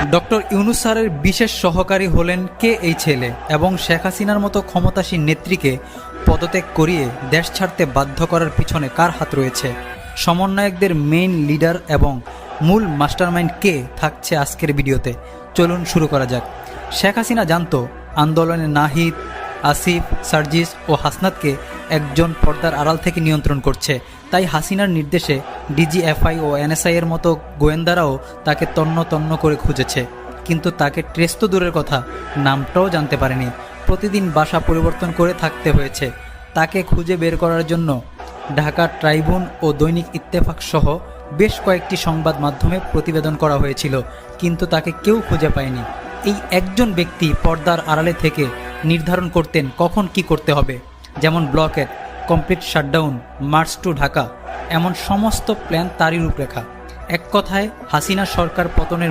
Doctor Yunus স্যারের বিশেষ সহকারী হলেন কে এই ছেলে, এবং শেখ হাসিনার মতো ক্ষমতাসীন নেত্রীকে পদত্যাগ করিয়ে দেশ ছাড়তে বাধ্য করার পিছনে কার হাত রয়েছে? সমন্বয়কদের মেইন লিডার এবং মূল মাস্টারমাইন্ড কে থাকছে আজকের ভিডিওতে। চলুন শুরু করা যাক। শেখ হাসিনা জানতো আন্দোলনে নাহিদ, আসিফ, সার্জিস ও হাসনাতকে একজন পর্দার আড়াল থেকে নিয়ন্ত্রণ করছে। তাই হাসিনার নির্দেশে ডিজিএফআই ও এনএসআই এর মতো গোয়েন্দারাও তাকে তন্ন তন্ন করে খুঁজেছে, কিন্তু তাকে ট্রেস তো দূরের কথা, নামটাও জানতে পারেনি। প্রতিদিন বাসা পরিবর্তন করে থাকতে হয়েছে। তাকে খুঁজে বের করার জন্য ঢাকা ট্রাইবুন ও দৈনিক ইত্তেফাক সহ বেশ কয়েকটি সংবাদ মাধ্যমে প্রতিবেদন করা হয়েছিল, কিন্তু তাকে কেউ খুঁজে পায়নি। এই একজন ব্যক্তি পর্দার আড়ালে থেকে নির্ধারণ করতেন কখন কি করতে হবে, যেমন blockade, complete shutdown, march to Dhaka, এমন সমস্ত প্ল্যান তারই রূপরেখা। এক কথায় হাসিনা সরকার পতনের